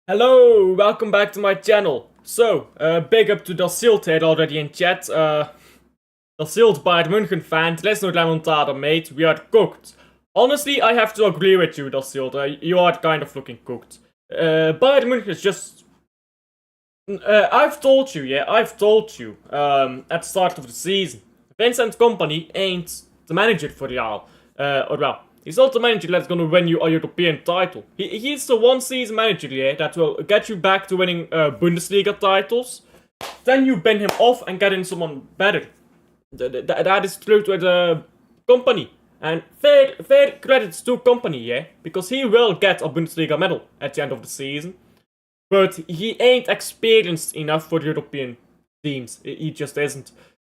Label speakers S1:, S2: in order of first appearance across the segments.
S1: Hello, welcome back to my channel. So, big up to Dacilt here already in chat. Dacilt Bayern München fan, there's no Remontada mate, we are cooked. Honestly, I have to agree with you, Dacilt, you are kind of looking cooked. Bayern München is just... I've told you, at the start of the season. Vincent Kompany ain't the manager for Real. He's not the manager that's gonna win you a European title. He's the one season manager, that will get you back to winning Bundesliga titles. Then you bin him off and get in someone better. That is true with the Kompany. And fair credits to Kompany, because he will get a Bundesliga medal at the end of the season. But he ain't experienced enough for European teams. He just isn't.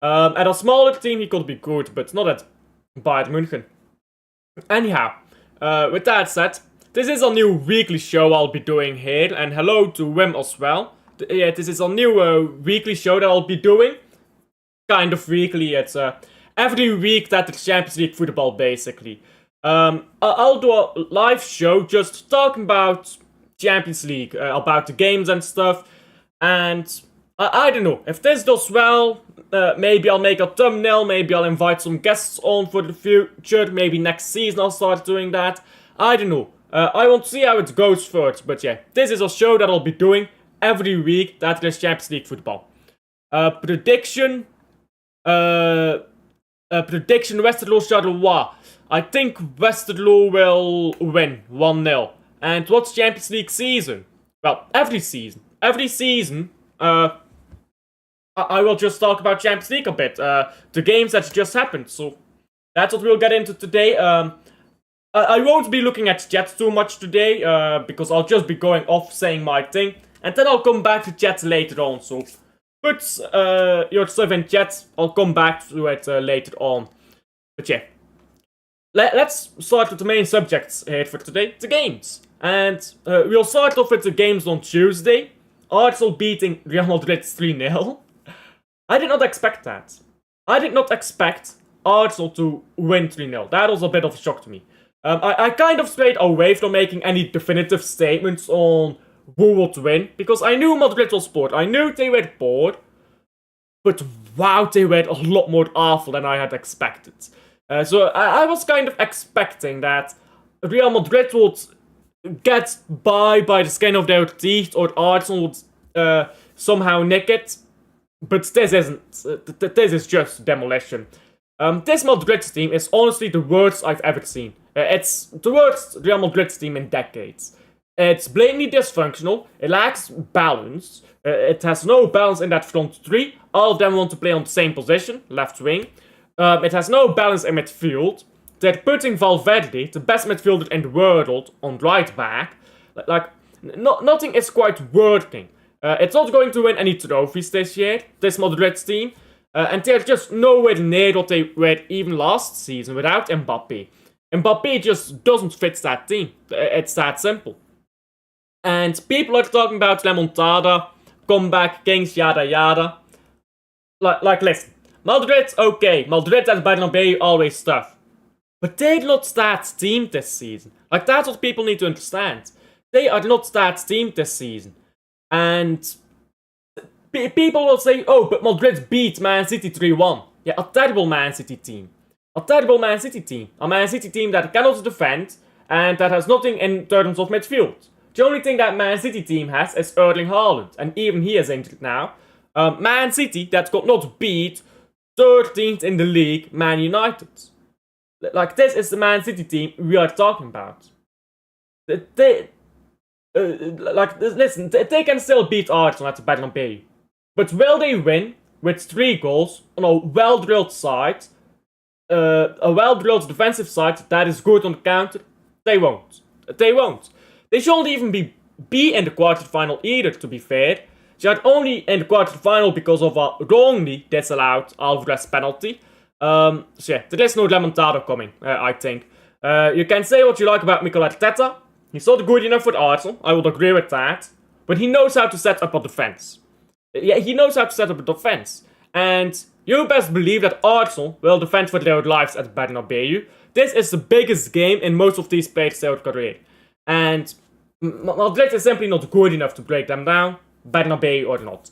S1: At a smaller team he could be good, but not at Bayern München. Anyhow, with that said, this is a new weekly show I'll be doing here, and hello to Wim as well. This is a new weekly show that I'll be doing. Kind of weekly, it's every week that the Champions League football, basically. I'll do a live show just talking about Champions League, about the games and stuff, and I don't know, if this does well, maybe I'll make a thumbnail, maybe I'll invite some guests on for the future, maybe next season I'll start doing that, I don't know. I want to see how it goes first, but yeah, this is a show that I'll be doing every week that there's Champions League football. Prediction Westerlo Charleroi. I think Westerlo will win 1-0. And what's Champions League season? Well, every season. I will just talk about Champions League a bit. The games that just happened. So that's what we'll get into today. I won't be looking at chat too much today, because I'll just be going off saying my thing. And then I'll come back to chat later on. So put your stuff in chat. I'll come back to it later on. But yeah. Let's start with the main subjects here for today. The games. And we'll start off with the games on Tuesday. Arsenal beating Real Madrid 3-0. I did not expect that. I did not expect Arsenal to win 3-0. That was a bit of a shock to me. I kind of strayed away from making any definitive statements on who would win. Because I knew Madrid was bored. I knew they were bored. But wow, they were a lot more awful than I had expected. So I was kind of expecting that Real Madrid would get by the skin of their teeth, or Arsenal would somehow nick it. But this isn't. This is just demolition. This Madrid team is honestly the worst I've ever seen. It's the worst Real Madrid team in decades. It's blatantly dysfunctional. It lacks balance. It has no balance in that front three. All of them want to play on the same position, left wing. It has no balance in midfield. They're putting Valverde, the best midfielder in the world, on right back. Nothing is quite working. It's not going to win any trophies this year, this Madrid team. And they're just nowhere near what they were even last season without Mbappe. Mbappe just doesn't fit that team. It's that simple. And people are talking about Remontada, comeback, kings, yada yada. Listen. Madrid, okay. Madrid and Bernabeu always tough. But they're not that team this season. That's what people need to understand. They are not that team this season. And people will say, oh, but Madrid beat Man City 3-1. Yeah, a terrible Man City team. A terrible Man City team. A Man City team that cannot defend and that has nothing in terms of midfield. The only thing that Man City team has is Erling Haaland. And even he is injured now. Man City that could not beat 13th in the league Man United. This is the Man City team we are talking about. Listen, they can still beat Arsenal at the Bernabeu. But will they win with 3 goals on a well-drilled side, a well-drilled defensive side that is good on the counter? They won't. They won't. They shouldn't even be in the quarterfinal either, to be fair. They are only in the quarterfinal because of a wrongly disallowed Alvarez penalty. So yeah, there is no Remontada coming, I think. You can say what you like about Mikel Arteta. He's not good enough for Arsenal, I would agree with that. But he knows how to set up a defense. Yeah, he knows how to set up a defense. And you best believe that Arsenal will defend for their lives at Bernabeu. This is the biggest game in most of these players' career. And Madrid is simply not good enough to break them down, Bernabeu or not.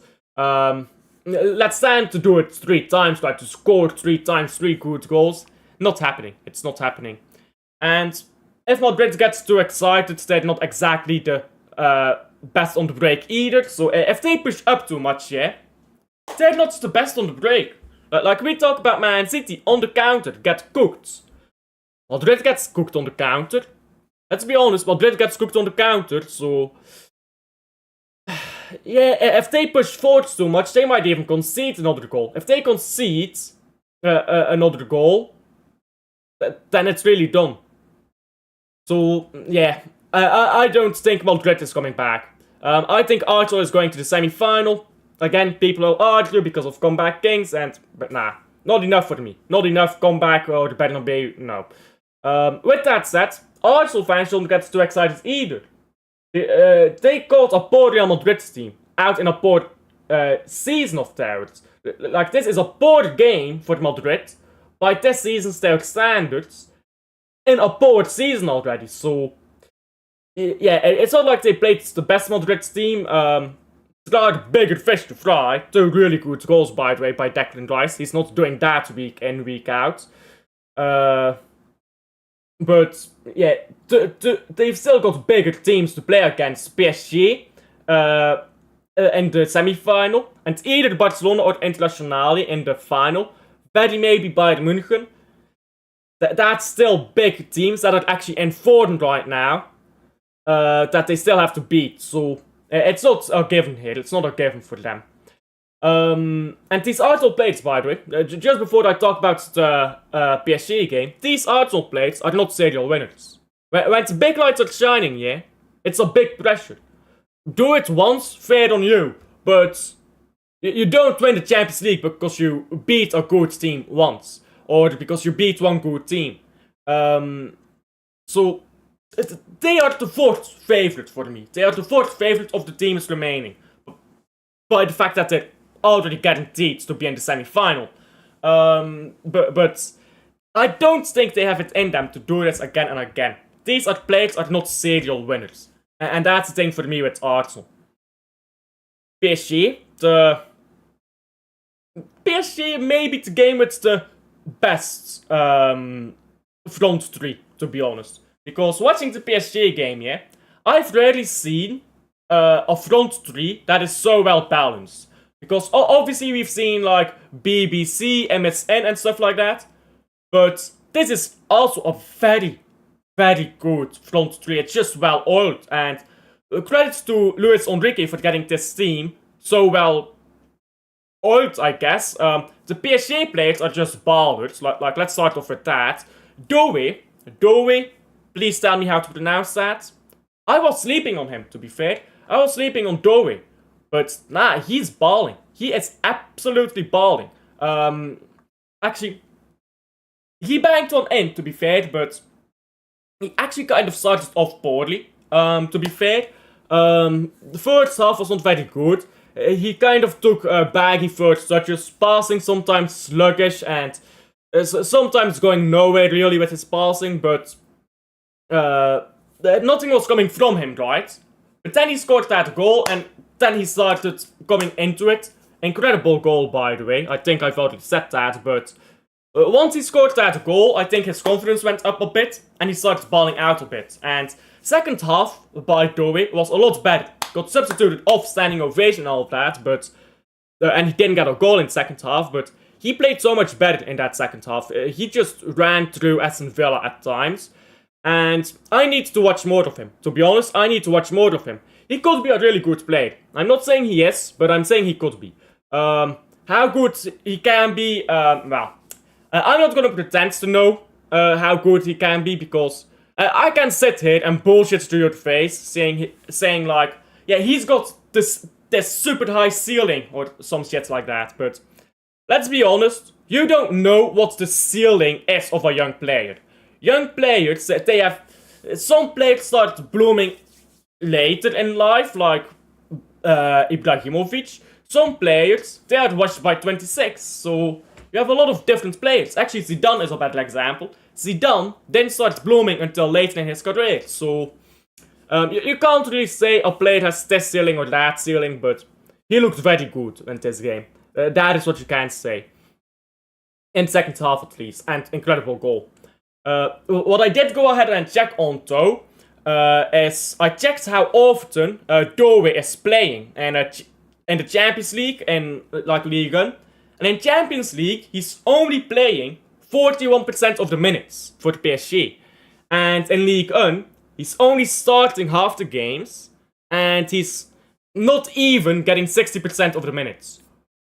S1: Let's stand to do it 3 times, like to score 3 times 3 good goals. Not happening. It's not happening. And if Madrid gets too excited, they're not exactly the best on the break either. So if they push up too much, yeah, they're not the best on the break. Like we talk about Man City on the counter, get cooked. Madrid gets cooked on the counter. Let's be honest, Madrid gets cooked on the counter, so... Yeah, if they push forward too much, they might even concede another goal. If they concede another goal, then it's really done. So, yeah, I don't think Madrid is coming back. I think Arsenal is going to the semi-final. Again, people will argue because of comeback kings, but nah, not enough for me. Not enough comeback or the Bernabeu, no. With that said, Arsenal fans don't get too excited either. They called a poor Real Madrid team out in a poor season of theirs. Like, this is a poor game for Madrid by this season's standards in a poor season already. So, yeah, it's not like they played the best Madrid team. There are bigger fish to fry. 2 really good goals, by the way, by Declan Rice. He's not doing that week in, week out. But, yeah, they've still got bigger teams to play against. PSG in the semi-final. And either Barcelona or Internazionale in the final. Very maybe Bayern München. That's still big teams that are actually in form right now. That they still have to beat. So, it's not a given here. It's not a given for them. And these Arsenal plates, by the way, just before I talk about the PSG game, these Arsenal plates are not serial winners. When the big lights are shining, yeah, it's a big pressure. Do it once, fair on you, but you don't win the Champions League because you beat a good team once, or because you beat one good team. So, they are the 4th favorite for me. They are the 4th favorite of the teams remaining. By the fact that they're already guaranteed to be in the semi-final. But I don't think they have it in them to do this again and again. These players are not serial winners. And that's the thing for me with Arsenal. PSG may be the game with the best front 3, to be honest. Because watching the PSG game, yeah, I've rarely seen a front 3 that is so well balanced. Because obviously we've seen like BBC, MSN and stuff like that. But this is also a very, very good front 3. It's just well oiled. And credits to Luis Enrique for getting this team so well oiled, I guess. The PSG players are just ballers. Like let's start off with that. Doe, please tell me how to pronounce that. I was sleeping on him, to be fair. I was sleeping on Doe. But nah, he's balling. He is absolutely balling. Actually, he banged one in, to be fair, but he actually kind of started off poorly, to be fair. The first half was not very good. He kind of took baggy first touches, passing sometimes sluggish and sometimes going nowhere really with his passing, but nothing was coming from him, right? But then he scored that goal, and then he started coming into it. Incredible goal, by the way. I think I've already said that, but once he scored that goal, I think his confidence went up a bit, and he started balling out a bit. And second half by Doe was a lot better. Got substituted off standing ovation and all of that, but and he didn't get a goal in second half, but he played so much better in that second half. He just ran through Aston Villa at times. And I need to watch more of him. To be honest, I need to watch more of him. He could be a really good player. I'm not saying he is, but I'm saying he could be. How good he can be, I'm not gonna pretend to know how good he can be, because I can sit here and bullshit to your face, saying like, yeah, he's got this super high ceiling, or some shit like that, but let's be honest, you don't know what the ceiling is of a young player. Young players, they have... Some players start blooming later in life, like Ibrahimovic. Some players, they are watched by 26, so you have a lot of different players. Actually, Zidane is a better example. Zidane didn't start blooming until later in his career, so You can't really say a player has this ceiling or that ceiling, but he looked very good in this game. That is what you can say. In second half at least, and incredible goal. What I did go ahead and check on though, is I checked how often Doe is playing in the Champions League and like Ligue 1. And in Champions League, he's only playing 41% of the minutes for the PSG. And in Ligue 1, he's only starting half the games, and he's not even getting 60% of the minutes,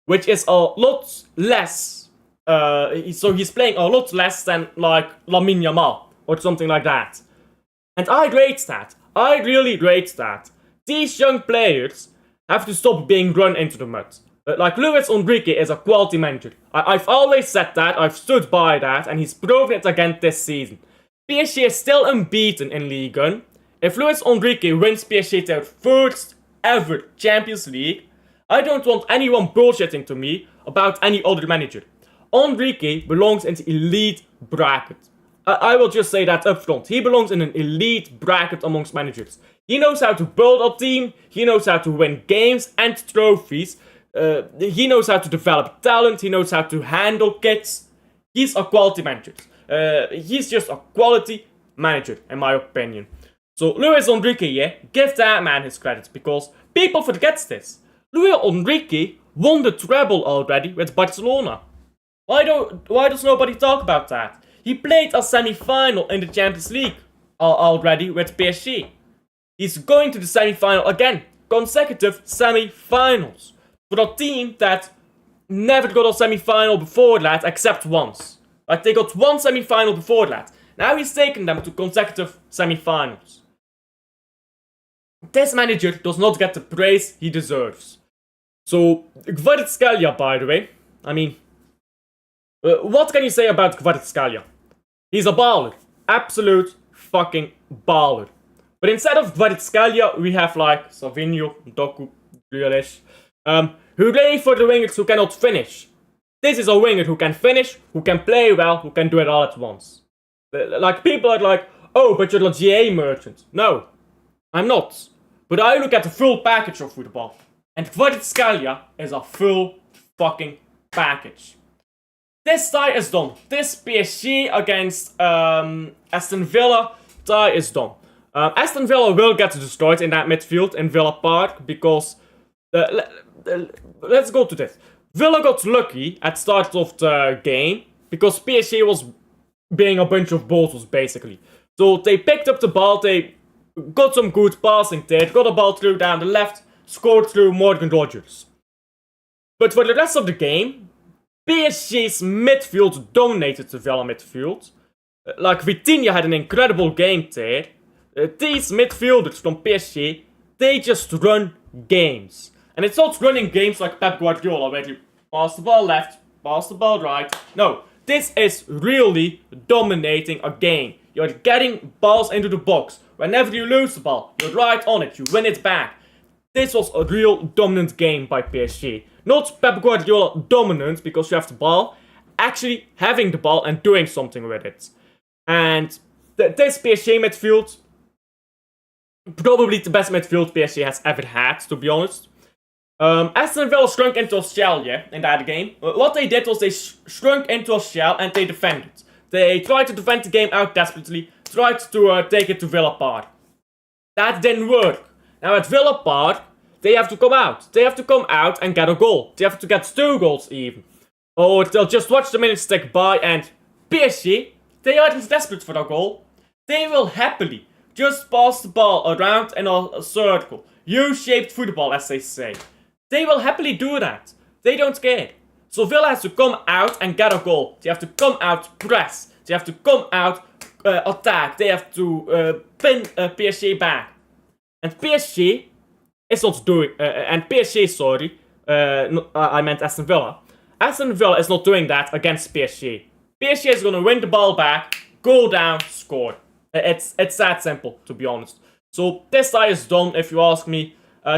S1: which is a lot less. So he's playing a lot less than like Lamine Yamal or something like that. And I rate that. I really rate that. These young players have to stop being run into the mud. Like Luis Enrique is a quality manager. I've always said that, I've stood by that, and he's proven it again this season. PSG is still unbeaten in Ligue 1. If Luis Enrique wins PSG their first ever Champions League, I don't want anyone bullshitting to me about any other manager. Enrique belongs in the elite bracket. I will just say that up front. He belongs in an elite bracket amongst managers. He knows how to build a team, he knows how to win games and trophies, he knows how to develop talent, he knows how to handle kids. He's a quality manager. He's just a quality manager, in my opinion. So, Luis Enrique, yeah, give that man his credit, because people forget this. Luis Enrique won the treble already with Barcelona. Why does nobody talk about that? He played a semi-final in the Champions League already with PSG. He's going to the semi-final again. Consecutive semi-finals. For a team that never got a semi-final before that, except once. Like, they got one semi-final before that. Now he's taken them to consecutive semi-finals. This manager does not get the praise he deserves. So, Kvaratskhelia, by the way. I mean, what can you say about Kvaratskhelia? He's a baller. Absolute fucking baller. But instead of Kvaratskhelia, we have like Savinho, Doku, Grealish. Hooray for the wingers who cannot finish. This is a winger who can finish, who can play well, who can do it all at once. Like, people are like, oh, but you're a GA merchant. No, I'm not. But I look at the full package of football. And Kvaratskhelia is a full fucking package. This tie is done. This PSG against Aston Villa tie is done. Aston Villa will get destroyed in that midfield in Villa Park because... let's go to this. Villa got lucky at start of the game because PSG was being a bunch of bottles basically. So they picked up the ball, they got some good passing there, got a ball through down the left, scored through Morgan Rogers. But for the rest of the game, PSG's midfield dominated the Villa midfield. Like, Vitinha had an incredible game there. These midfielders from PSG, they just run games. And it's not running games like Pep Guardiola, where you pass the ball left, pass the ball right. No, this is really dominating a game. You're getting balls into the box. Whenever you lose the ball, you're right on it, you win it back. This was a real dominant game by PSG. Not Pep Guardiola dominant because you have the ball, actually having the ball and doing something with it. And this PSG midfield, probably the best midfield PSG has ever had, to be honest. Aston Villa shrunk into a shell, yeah, in that game. What they did was they shrunk into a shell and they defended. They tried to defend the game out desperately, tried to take it to Villa Park. That didn't work. Now at Villa Park, they have to come out. They have to come out and get a goal. They have to get 2 goals even. Or they'll just watch the minutes tick by and PSG, they aren't desperate for a goal. They will happily just pass the ball around in a circle. U-shaped football, as they say. They will happily do that. They don't care. So Villa has to come out and get a goal. They have to come out, press. They have to come out, attack. They have to pin PSG back. And PSG is not doing... and PSG, sorry. I meant Aston Villa. Aston Villa is not doing that against PSG. PSG is going to win the ball back, go down, score. It's that simple, to be honest. So this tie is done, if you ask me.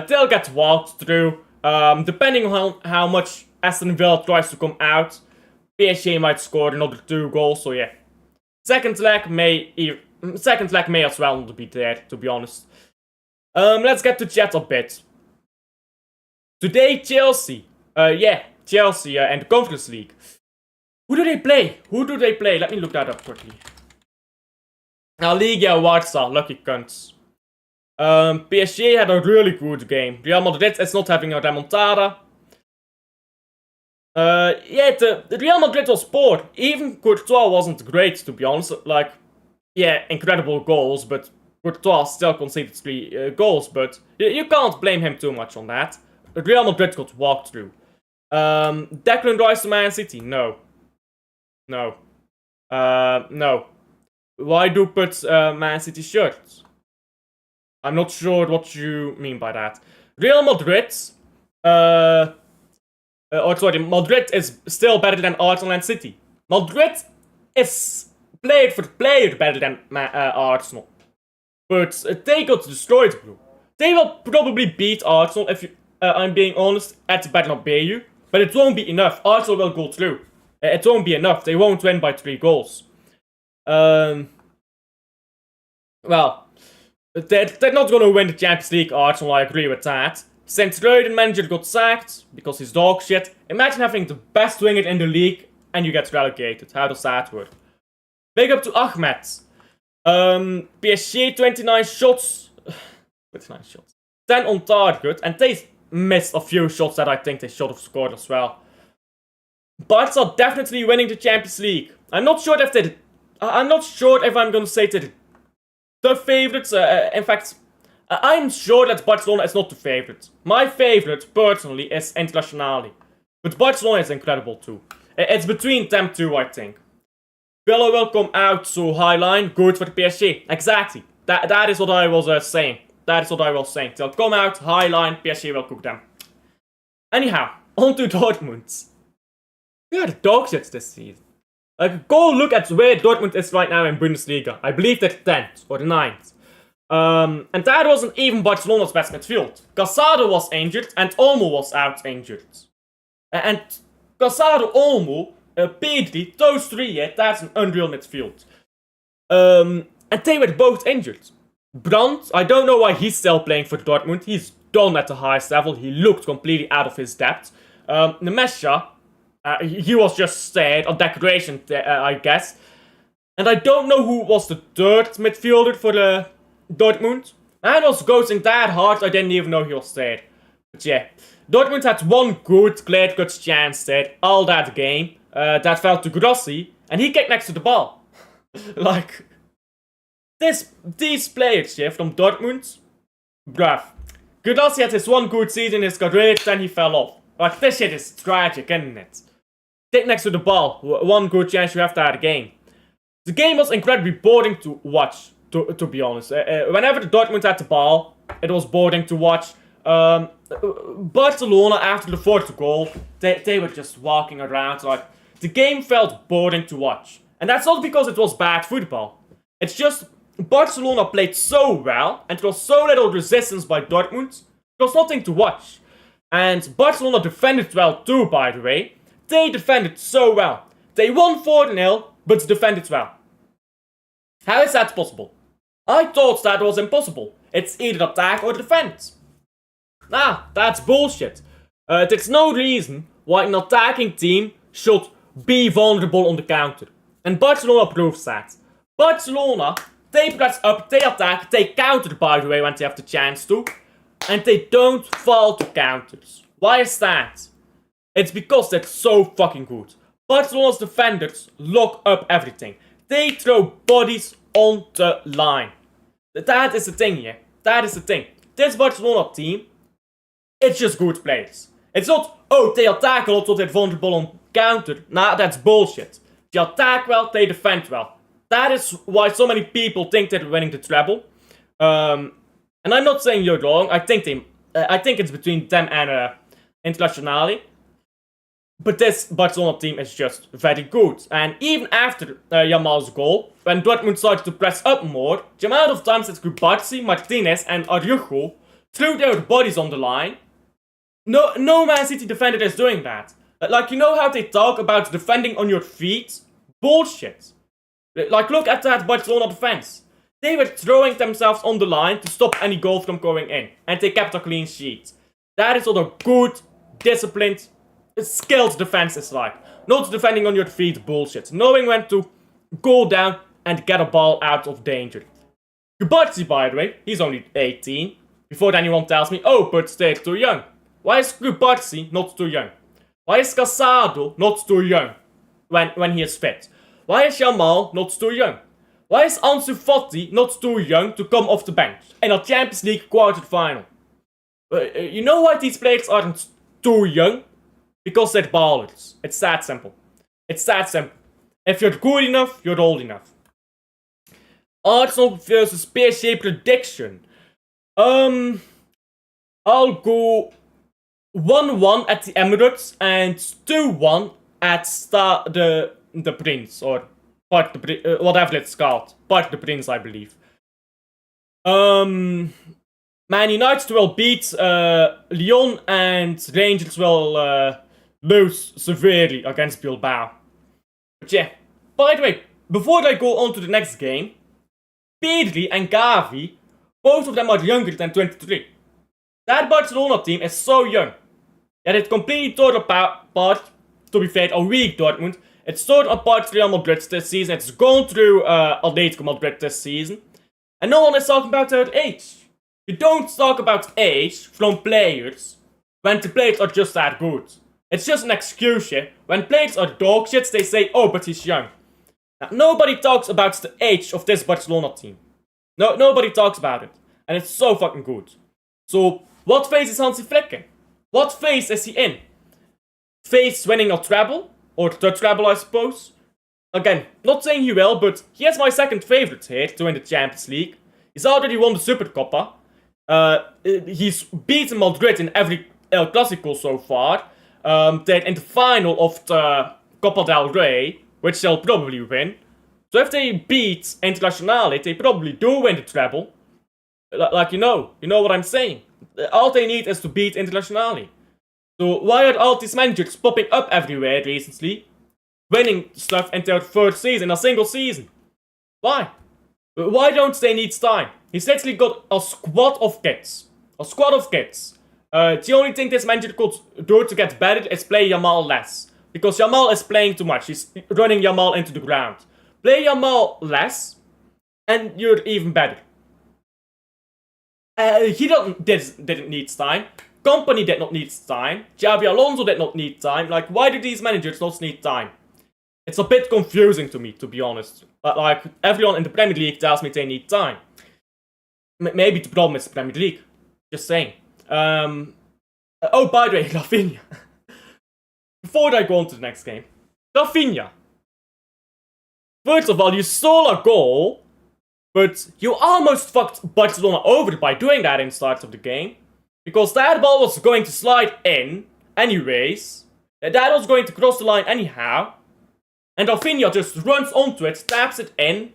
S1: They'll get walked through. Depending on how much Aston Villa tries to come out, PSG might score another 2 goals, so yeah. Second leg may second leg may as well not be there, to be honest. Let's get to chat a bit. Today, Chelsea. Chelsea and the Conference League. Who do they play? Let me look that up quickly. Liga Warsaw, lucky cunts. PSG had a really good game. Real Madrid is not having a remontada. The Real Madrid was poor. Even Courtois wasn't great, to be honest. Like, yeah, incredible goals, but Courtois still conceded 3 goals. But you can't blame him too much on that. Real Madrid got walked through. Declan Rice to Man City? No. No. Why do put Man City shirts? I'm not sure what you mean by that. Real Madrid, Madrid is still better than Arsenal and City. Madrid is player for player better than Arsenal. But they got destroyed, bro. They will probably beat Arsenal, if I'm being honest, at the Bernabeu. But it won't be enough. Arsenal will go through. It won't be enough. They won't win by 3 goals. Well, they're not going to win the Champions League, Arsenal, I agree with that. Since the manager got sacked because he's dog shit. Imagine having the best winger in the league and you get relegated. How does that work? Big up to Ahmed. PSG 29 shots. 29 shots. 10 on target. And they missed a few shots that I think they should have scored as well. Barca are definitely winning the Champions League. I'm not sure if I'm going to say they're the favorites. In fact, I'm sure that Barcelona is not the favorite. My favorite, personally, is Internazionale. But Barcelona is incredible too. It's between them two, I think. Villa will come out so high line, good for the PSG. Exactly. That is what I was saying. They'll come out, high line, PSG will cook them. Anyhow, on to Dortmund. We are the dog shits this season. Go look at where Dortmund is right now in Bundesliga. I believe they're 10th or 9th. And that wasn't even Barcelona's best midfield. Casado was injured and Olmo was out injured. And Casado, Olmo, Pedri, those 3, that's an unreal midfield. And they were both injured. Brandt, I don't know why he's still playing for Dortmund. He's done at the highest level. He looked completely out of his depth. Nemesha, he was just there, a decoration, I guess. And I don't know who was the 3rd midfielder for the Dortmund. I was ghosting that hard, I didn't even know he was there. But yeah, Dortmund had one good, clear-cut chance there, all that game. That fell to Grossi, and he kicked next to the ball. Like, these players, from Dortmund, bruv. Grossi had his one good season in his career, then he fell off. Like, this shit is tragic, isn't it? Kick next to the ball, one good chance you have to have a game. The game was incredibly boring to watch, to be honest. Whenever the Dortmund had the ball, it was boring to watch. Barcelona, after the 4th goal, they were just walking around. Like, the game felt boring to watch. And that's not because it was bad football. It's just Barcelona played so well, and there was so little resistance by Dortmund, there was nothing to watch. And Barcelona defended well too, by the way. They defended so well. They won 4-0, but defended well. How is that possible? I thought that was impossible. It's either attack or defend. Nah, that's bullshit. There's no reason why an attacking team should be vulnerable on the counter. And Barcelona proves that. Barcelona, they press up, they attack, they counter, by the way, when they have the chance to. And they don't fall to counters. Why is that? It's because they're so fucking good. Barcelona's defenders lock up everything. They throw bodies on the line. That is the thing, yeah. That is the thing. This Barcelona team, it's just good players. It's not, oh, they attack a lot, so they're vulnerable on counter. Nah, that's bullshit. They attack well, they defend well. That is why so many people think they're winning the treble. And I'm not saying you're wrong. I think it's between them and Internazionale. But this Barcelona team is just very good. And even after Yamal's goal, when Dortmund started to press up more, the amount of times that Kubarsi, Martinez and Araujo threw their bodies on the line, no Man City defender is doing that. Like, you know how they talk about defending on your feet? Bullshit. Like, look at that Barcelona defense. They were throwing themselves on the line to stop any goal from going in. And they kept a clean sheet. That is what a good, disciplined, skilled defense is like. Not defending on your feet bullshit. Knowing when to go down and get a ball out of danger. Kubarsi, by the way, he's only 18. Before anyone tells me, oh, but they're too young. Why is Kubarsi not too young? Why is Casado not too young when he is fit? Why is Yamal not too young? Why is Ansu Fati not too young to come off the bench in a Champions League quarter-final? You know why these players aren't too young? Because they're ballers. It's that simple. It's that simple. If you're good enough, you're old enough. Arsenal versus PSG prediction. I'll go 1-1 at the Emirates and 2-1 at the Prince, or whatever it's called. Parc de Prince, I believe. Man United will beat Lyon, and Rangers will lose severely against Bilbao. But yeah, by the way, before I go on to the next game, Pedri and Gavi, both of them are younger than 23. That Barcelona team is so young that it completely tore apart, to be fair, a weak Dortmund. It's torn apart Real Madrid this season. It's gone through Atletico Madrid this season. And no one is talking about their age. You don't talk about age from players when the players are just that good. It's just an excuse, yeah. When players are dog shits, they say, oh, but he's young. Now, nobody talks about the age of this Barcelona team. No, nobody talks about it. And it's so fucking good. So, what phase is Hansi Flick in? What phase is he in? Phase winning a treble? Or the treble, I suppose? Again, not saying he will, but he has my second favorite here to win the Champions League. He's already won the Supercopa. He's beaten Madrid in every El Clasico so far. They're in the final of the Copa del Rey, which they'll probably win. So if they beat Internazionale, they probably do win the treble. Like, you know what I'm saying. All they need is to beat Internazionale. So why are all these managers popping up everywhere recently, winning stuff in their first season, in a single season? Why? Why don't they need time? He's literally got a squad of kids. The only thing this manager could do to get better is play Yamal less. Because Yamal is playing too much. He's running Yamal into the ground. Play Yamal less, and you're even better. He didn't need time. Company did not need time. Xabi Alonso did not need time. Like, why do these managers not need time? It's a bit confusing to me, to be honest. Like, everyone in the Premier League tells me they need time. Maybe the problem is the Premier League. Just saying. Oh, by the way, Rafinha. Before I go on to the next game. Rafinha. First of all, you stole a goal, but you almost fucked Barcelona over by doing that in the start of the game. Because that ball was going to slide in, anyways. That was going to cross the line anyhow. And Rafinha just runs onto it, taps it in.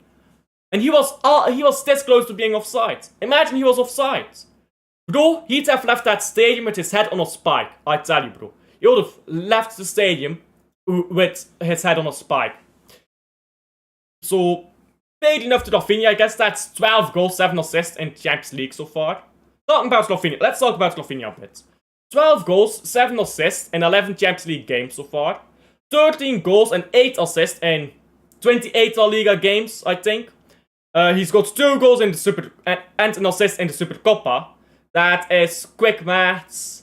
S1: And he was this close to being offside. Imagine he was offside. Bro, he'd have left that stadium with his head on a spike. I tell you, bro. He would have left the stadium with his head on a spike. So, paid enough to Rafinha. I guess that's 12 goals, 7 assists in Champions League so far. Talking about Rafinha. Let's talk about Rafinha a bit. 12 goals, 7 assists in 11 Champions League games so far. 13 goals and 8 assists in 28 La Liga games, I think. He's got 2 goals in the Super and an assist in the Supercopa. That is quick maths.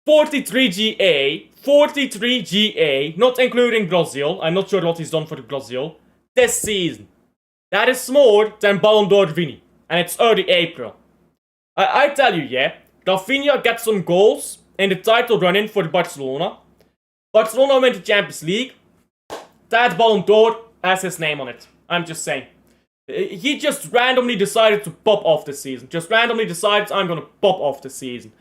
S1: 43 GA. 43 GA. Not including Brazil. I'm not sure what he's done for Brazil. This season. That is more than Ballon d'Or Vini. And it's early April. I tell you, yeah. Rafinha gets some goals in the title run-in for Barcelona. Barcelona win the Champions League. That Ballon d'Or has his name on it. I'm just saying. He just randomly decided to pop off this season. Just randomly decided, I'm gonna pop off this season.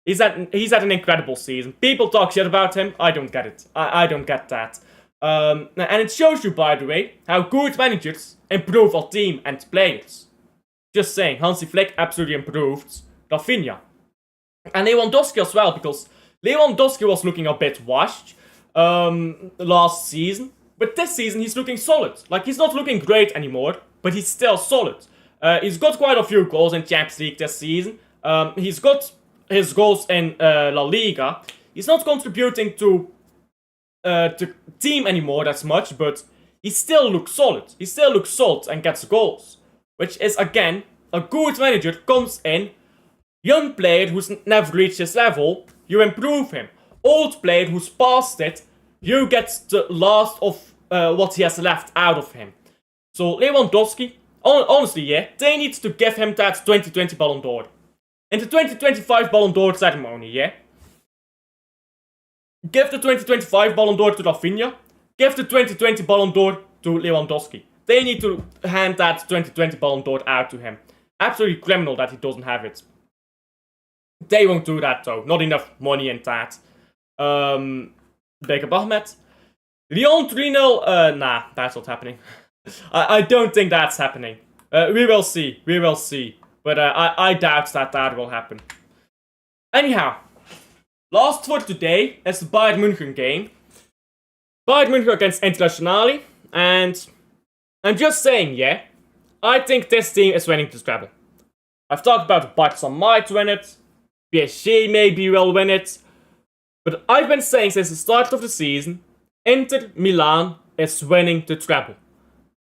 S1: He's had an incredible season. People talk shit about him. I don't get it. I don't get that. And it shows you, by the way, how good managers improve a team and players. Just saying, Hansi Flick absolutely improved Rafinha. And Lewandowski as well, because Lewandowski was looking a bit washed last season. But this season, he's looking solid. Like, he's not looking great anymore. but he's still solid. He's got quite a few goals in Champions League this season. He's got his goals in La Liga. He's not contributing to the team anymore that much, but he still looks solid. He still looks solid and gets goals. Which is, again, a good manager comes in, young player who's never reached his level, you improve him. Old player who's past it, you get the last of what he has left out of him. So Lewandowski, honestly, yeah, they need to give him that 2020 Ballon d'Or. In the 2025 Ballon d'Or ceremony, yeah, give the 2025 Ballon d'Or to Rafinha, give the 2020 Ballon d'Or to Lewandowski. They need to hand that 2020 Ballon d'Or out to him. Absolutely criminal that he doesn't have it. They won't do that though. Not enough money in that. Baker Ahmed. Lyon 3-0. Nah, that's not happening. I don't think that's happening. We will see. We will see. But I doubt that will happen. Anyhow. Last for today is the Bayern München game. Bayern München against Internazionale. And I'm just saying, yeah. I think this team is winning the treble. I've talked about Barca might win it. PSG maybe will win it. But I've been saying since the start of the season, Inter Milan is winning the treble.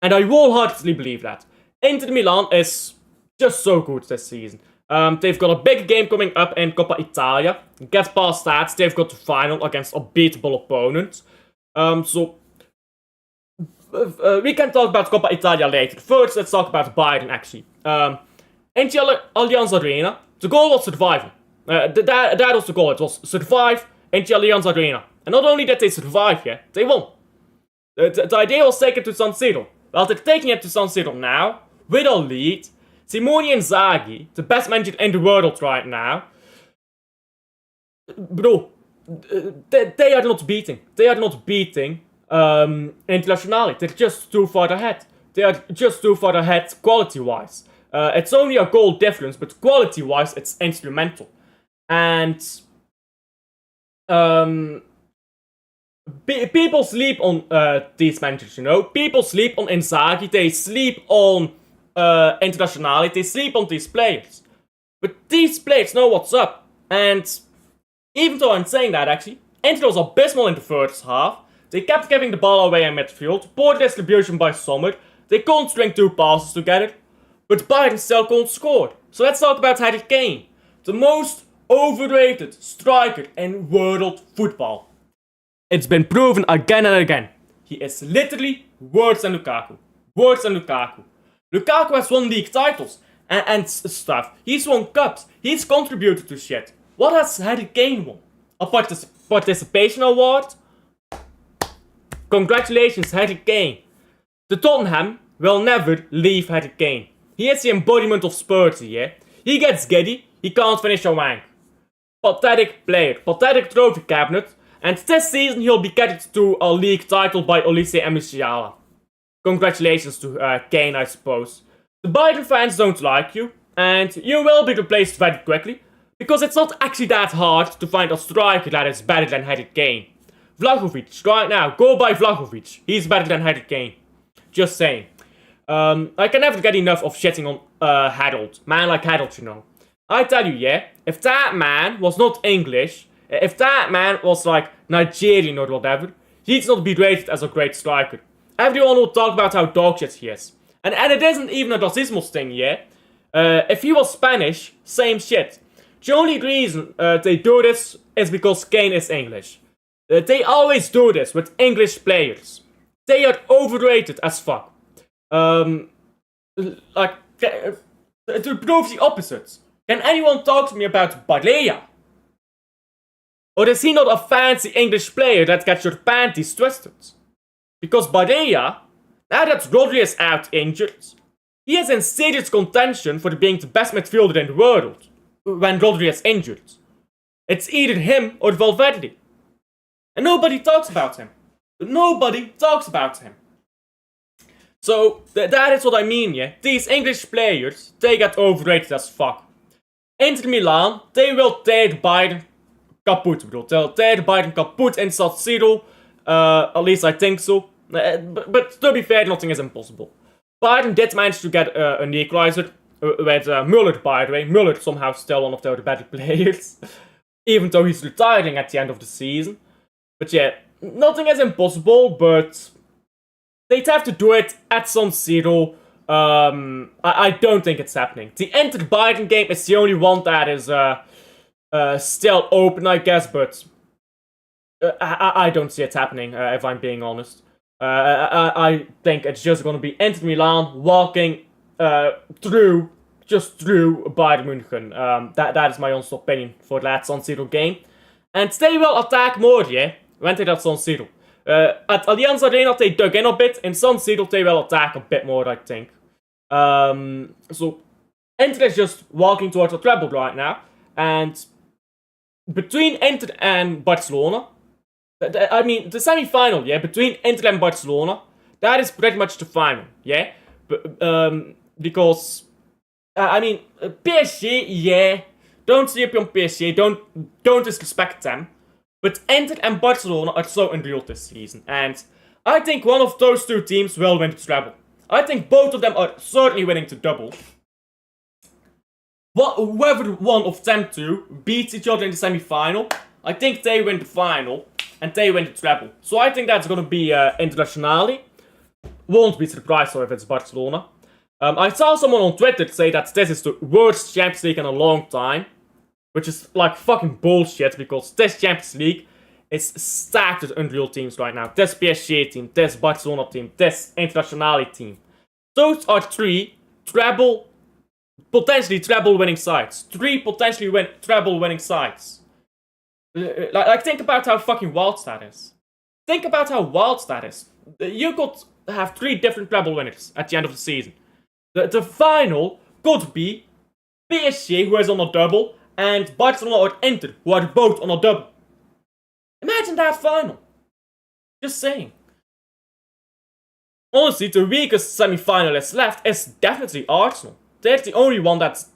S1: And I wholeheartedly believe that. Inter Milan is just so good this season. They've got a big game coming up in Coppa Italia. Get past that, they've got the final against a beatable opponent. So we can talk about Coppa Italia later. First, let's talk about Bayern actually. In the Allianz Arena, the goal was survival. That was the goal. It was survive in the Allianz Arena. And not only did they survive, yeah, they won. The idea was taken to San Siro. Well, they're taking it to San Siro now, with a lead. Simone Inzaghi, the best manager in the world right now. Bro, they are not beating. They are not beating Internazionale. They're just too far ahead. They are just too far ahead quality-wise. It's only a goal difference, but quality-wise, it's instrumental. And people sleep on these managers, you know. People sleep on Inzaghi. They sleep on Internazionale. They sleep on these players. But these players know what's up. And even though I'm saying that, actually, Inter was abysmal in the first half. They kept giving the ball away in midfield. Poor distribution by Sommer. They couldn't string two passes together. But Bayern still couldn't score. So let's talk about Harry Kane. The most overrated striker in world football. It's been proven again and again. He is literally worse than Lukaku. Worse than Lukaku. Lukaku has won league titles and stuff. He's won cups. He's contributed to shit. What has Harry Kane won? A participation award? Congratulations, Harry Kane. The Tottenham will never leave Harry Kane. He is the embodiment of Spurs, yeah? He gets giddy, he can't finish a wank. Pathetic player, pathetic trophy cabinet, and this season he'll be carried to a league title by Olise and Musiala. Congratulations to Kane, I suppose. The Bayern fans don't like you, and you will be replaced very quickly, because it's not actually that hard to find a striker that is better than Harry Kane. Vlahovic, right now, go buy Vlahovic. He's better than Harry Kane. Just saying. I can never get enough of shitting on Harold. Man like Harold, you know. I tell you, yeah, if that man was not English, if that man was like Nigerian or whatever, he'd not be rated as a great striker. Everyone will talk about how dog shit he is. And it isn't even a racism thing, yeah. If he was Spanish, same shit. The only reason they do this is because Kane is English. They always do this with English players. They are overrated as fuck. To prove the opposite. Can anyone talk to me about Barella? Or is he not a fancy English player that gets your panties twisted? Because Barella, now that Rodri is out injured, he is in serious contention for being the best midfielder in the world when Rodri is injured. It's either him or Valverde. And nobody talks about him. Nobody talks about him. So, that is what I mean, yeah. These English players, they get overrated as fuck. Inter Milan, they will tear Bayern kaput, bro. They'll tear Bayern kaput in San Siro. At least I think so. But to be fair, nothing is impossible. Bayern did manage to get an equalizer with Muller, by the way. Muller somehow still one of the better players, even though he's retiring at the end of the season. But yeah, nothing is impossible, but they'd have to do it at San Siro. I don't think it's happening. The Inter-Bayern game is the only one that is still open, I guess, but I don't see it happening, if I'm being honest. I think it's just going to be Inter Milan walking through Bayern München. That is my honest opinion for that San Siro game. And they will attack more, yeah, when they're at San Siro. At Allianz Arena, they dug in a bit. In San Siro, they will attack a bit more, I think. So, Inter is just walking towards a treble right now. And between Inter and Barcelona, I mean, the semi-final, yeah, between Inter and Barcelona, that is pretty much the final, yeah? Because, I mean, PSG, yeah, don't sleep on PSG, don't disrespect them. But Inter and Barcelona are so unreal this season, and I think one of those two teams will win the treble. I think both of them are certainly winning the double. Whoever one of them two beats each other in the semi-final, I think they win the final, and they win the treble. So I think that's gonna be Internazionale. Won't be surprised though if it's Barcelona. I saw someone on Twitter say that this is the worst Champions League in a long time. Which is like fucking bullshit, because this Champions League is stacked with unreal teams right now. This PSG team, this Barcelona team, this Internazionale team. Those are three potentially treble winning sides. Three potentially treble winning sides. Like, think about how fucking wild that is. Think about how wild that is. You could have three different treble winners at the end of the season. The final could be PSG, who is on a double, and Barcelona or Inter, who are both on a double. Imagine that final. Just saying. Honestly, the weakest semi-finalist left is definitely Arsenal. They're the only one that's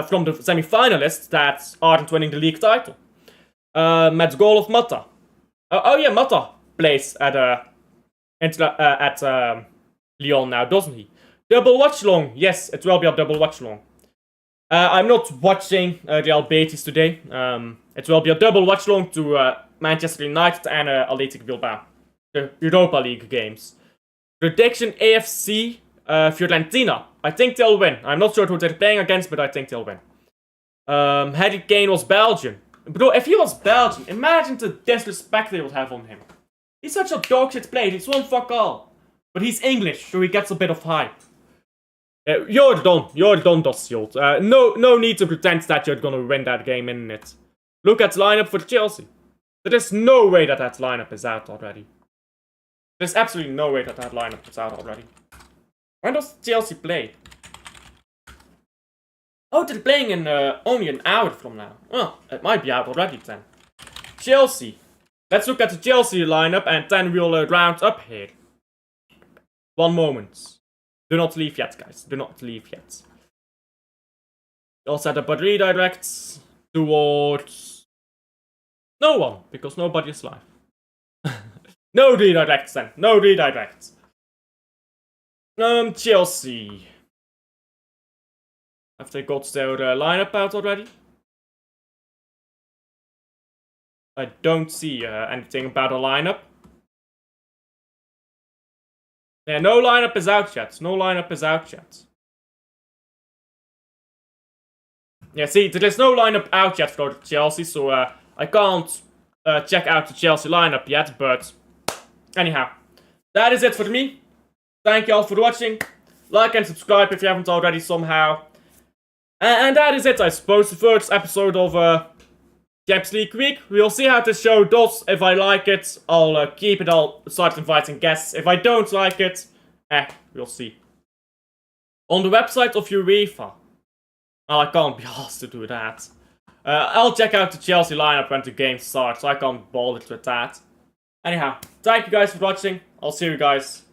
S1: from the semi-finalists that aren't winning the league title. Met goal of Mata. Oh yeah, Mata plays at Lyon now, doesn't he? Double watch long. Yes, it will be a double watch long. I'm not watching Real Betis today. It will be a double watch long to Manchester United and Athletic Bilbao. The Europa League games. Prediction AFC Fiorentina. I think they'll win. I'm not sure who they're playing against, but I think they'll win. Harry Kane was Belgian. Bro, if he was Belgian, imagine the disrespect they would have on him. He's such a dog shit player. He's one fuck all. But he's English, so he gets a bit of hype. You're done, Dossiot. No need to pretend that you're gonna win that game, in it. Look at the lineup for Chelsea. There is no way that lineup is out already. There's absolutely no way that lineup is out already. When does Chelsea play? Oh, they're playing in only an hour from now. Well, it might be out already then. Chelsea. Let's look at the Chelsea lineup and then we'll round up here. One moment. Do not leave yet, guys. Do not leave yet. I'll set up a redirect towards no one, because nobody is live. No redirects then. No redirects. Chelsea. Have they got their lineup out already? I don't see anything about a lineup. Yeah, no lineup is out yet. No lineup is out yet. Yeah, see, there is no lineup out yet for Chelsea, so I can't check out the Chelsea lineup yet, but anyhow, that is it for me. Thank you all for watching. Like and subscribe if you haven't already somehow. And that is it, I suppose, the first episode of Champions League week. We'll see how this show does. If I like it, I'll keep it. I'll start inviting guests. If I don't like it, we'll see. On the website of UEFA. Well, I can't be asked to do that. I'll check out the Chelsea lineup when the game starts. I can't bother with that. Anyhow, thank you guys for watching. I'll see you guys